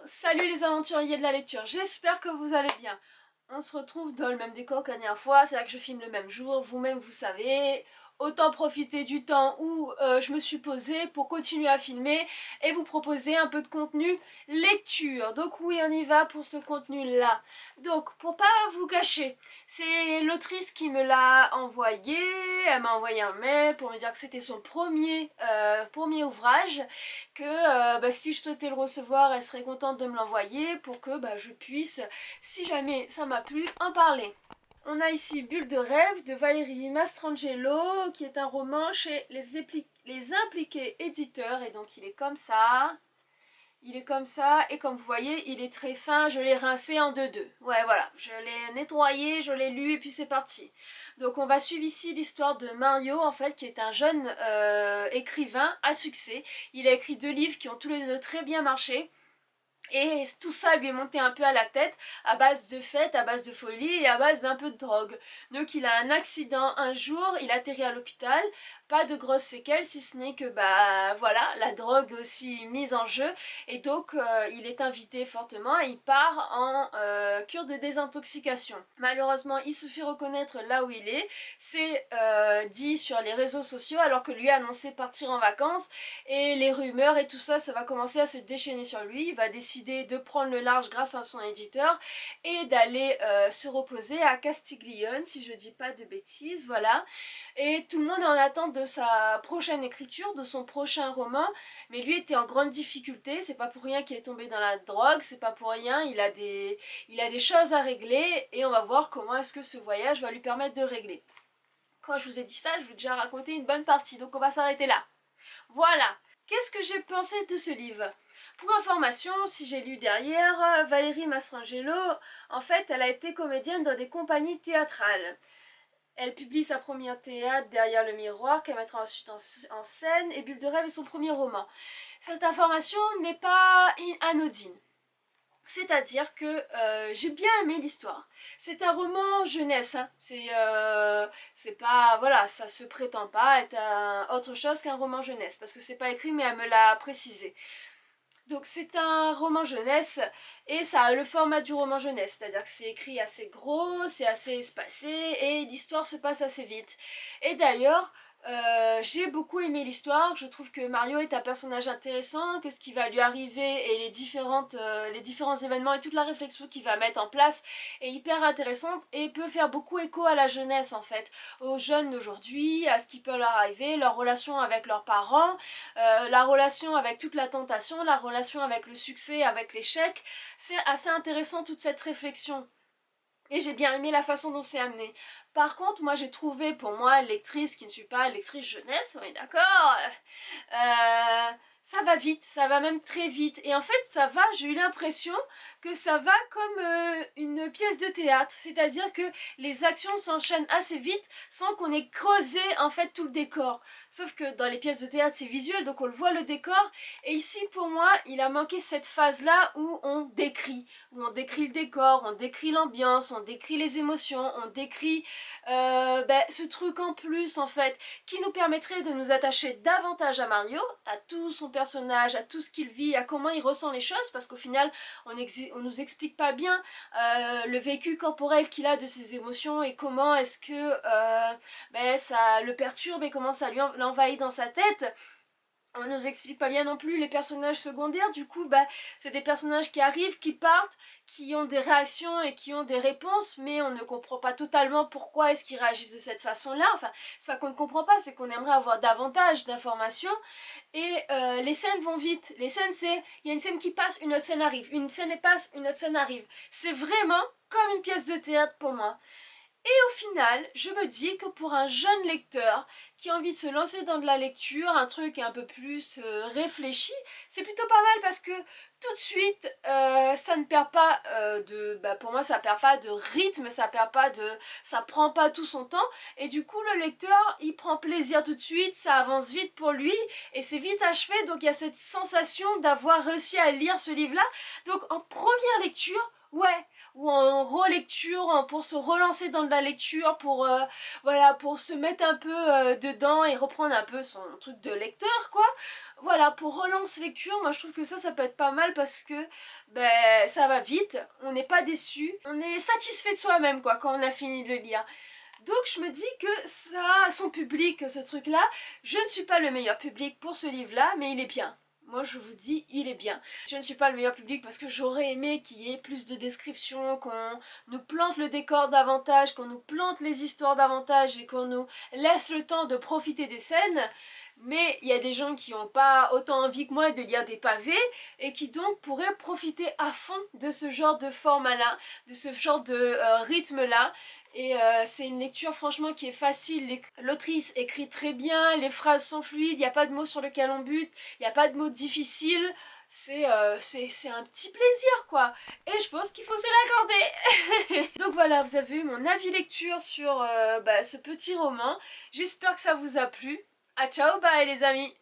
Salut les aventuriers de la lecture, j'espère que vous allez bien. On se retrouve dans le même décor que la dernière fois, c'est là que je filme le même jour, vous-même vous savez. Autant profiter du temps où je me suis posée pour continuer à filmer et vous proposer un peu de contenu lecture. Donc oui, on y va pour ce contenu-là. Donc, pour pas vous cacher, c'est l'autrice qui me l'a envoyé. Elle m'a envoyé un mail pour me dire que c'était son premier ouvrage, que si je souhaitais le recevoir, elle serait contente de me l'envoyer pour que je puisse, si jamais ça m'a plu, en parler. On a ici Bulle de rêve de Valérie Mastrangelo, qui est un roman chez les Impliqués éditeurs, et donc il est comme ça. Il est comme ça, et comme vous voyez, il est très fin, je l'ai rincé en deux-deux. Ouais, voilà, je l'ai nettoyé, je l'ai lu, et puis c'est parti. Donc on va suivre ici l'histoire de Mario, en fait, qui est un jeune écrivain à succès. Il a écrit 2 livres qui ont tous les deux très bien marché. Et tout ça lui est monté un peu à la tête à base de fêtes, à base de folie et à base d'un peu de drogue. Donc il a un accident un jour, il atterrit à l'hôpital, pas de grosses séquelles si ce n'est que voilà, la drogue aussi mise en jeu, et donc il est invité fortement et il part en cure de désintoxication. Malheureusement il se fait reconnaître là où il est, c'est dit sur les réseaux sociaux alors que lui a annoncé partir en vacances, et les rumeurs et tout ça, ça va commencer à se déchaîner sur lui. Il va décider de prendre le large grâce à son éditeur et d'aller se reposer à Castiglione, si je dis pas de bêtises, voilà. Et tout le monde est en attente de sa prochaine écriture, de son prochain roman, mais lui était en grande difficulté. C'est pas pour rien qu'il est tombé dans la drogue, c'est pas pour rien, il a des choses à régler, et on va voir comment est-ce que ce voyage va lui permettre de régler. Quand je vous ai dit ça, je vous ai déjà raconté une bonne partie, donc on va s'arrêter là. Voilà. Qu'est-ce que j'ai pensé de ce livre? Pour information, si j'ai lu derrière, Valérie Mastrangelo, en fait, elle a été comédienne dans des compagnies théâtrales. Elle publie sa première théâtre Derrière le miroir, qu'elle mettra ensuite en scène, et Bulle de rêve est son premier roman. Cette information n'est pas anodine. C'est-à-dire que j'ai bien aimé l'histoire. C'est un roman jeunesse, hein. C'est pas, voilà, ça se prétend pas être autre chose qu'un roman jeunesse, parce que c'est pas écrit, mais elle me l'a précisé. Donc c'est un roman jeunesse, et ça a le format du roman jeunesse, c'est-à-dire que c'est écrit assez gros, c'est assez espacé, et l'histoire se passe assez vite. Et d'ailleurs, j'ai beaucoup aimé l'histoire, je trouve que Mario est un personnage intéressant, que ce qui va lui arriver et les différents événements et toute la réflexion qu'il va mettre en place est hyper intéressante et peut faire beaucoup écho à la jeunesse en fait, aux jeunes d'aujourd'hui, à ce qui peut leur arriver, leur relation avec leurs parents, la relation avec toute la tentation, la relation avec le succès, avec l'échec. C'est assez intéressant toute cette réflexion. Et j'ai bien aimé la façon dont c'est amené. Par contre, moi j'ai trouvé, pour moi, lectrice qui ne suis pas lectrice jeunesse, on est d'accord, ça va vite, ça va même très vite. Et en fait, ça va, j'ai eu l'impression que ça va comme une pièce de théâtre. C'est-à-dire que les actions s'enchaînent assez vite sans qu'on ait creusé en fait tout le décor. Sauf que dans les pièces de théâtre, c'est visuel, donc on le voit le décor. Et ici, pour moi, il a manqué cette phase-là où on décrit le décor, on décrit l'ambiance, on décrit les émotions, on décrit ce truc en plus en fait qui nous permettrait de nous attacher davantage à Mario, à tout son personnage, à tout ce qu'il vit, à comment il ressent les choses, parce qu'au final on nous explique pas bien le vécu corporel qu'il a de ses émotions et comment est-ce que ça le perturbe et comment ça lui l'envahit dans sa tête. On nous explique pas bien non plus les personnages secondaires, du coup c'est des personnages qui arrivent, qui partent, qui ont des réactions et qui ont des réponses, mais on ne comprend pas totalement pourquoi est-ce qu'ils réagissent de cette façon-là. Enfin, c'est pas qu'on ne comprend pas, c'est qu'on aimerait avoir davantage d'informations. Et les scènes vont vite. Les scènes, il y a une scène qui passe, une autre scène arrive. Une scène passe, une autre scène arrive. C'est vraiment comme une pièce de théâtre pour moi. Et au final, je me dis que pour un jeune lecteur qui a envie de se lancer dans de la lecture, un truc un peu plus réfléchi, c'est plutôt pas mal parce que tout de suite, ça ne perd pas pour moi, ça perd pas de rythme, ça prend pas tout son temps, et du coup, le lecteur, il prend plaisir tout de suite, ça avance vite pour lui, et c'est vite achevé, donc il y a cette sensation d'avoir réussi à lire ce livre-là. Donc en première lecture, ouais, ou en relecture, pour se relancer dans de la lecture, voilà, pour se mettre un peu dedans et reprendre un peu son truc de lecteur quoi. Voilà, pour relance lecture, moi je trouve que ça peut être pas mal parce que ben, ça va vite, on n'est pas déçu, on est satisfait de soi-même quoi quand on a fini de le lire. Donc je me dis que ça a son public ce truc là. Je ne suis pas le meilleur public pour ce livre là, mais il est bien. Moi je vous dis, il est bien. Je ne suis pas le meilleur public parce que j'aurais aimé qu'il y ait plus de descriptions, qu'on nous plante le décor davantage, qu'on nous plante les histoires davantage et qu'on nous laisse le temps de profiter des scènes. Mais il y a des gens qui n'ont pas autant envie que moi de lire des pavés et qui donc pourraient profiter à fond de ce genre de format-là, de ce genre de rythme-là. Et c'est une lecture franchement qui est facile, l'autrice écrit très bien, les phrases sont fluides, il n'y a pas de mots sur lesquels on bute, il n'y a pas de mots difficiles, c'est un petit plaisir quoi. Et je pense qu'il faut se l'accorder. Donc voilà, vous avez eu mon avis lecture sur ce petit roman, j'espère que ça vous a plu. À ciao, bye les amis.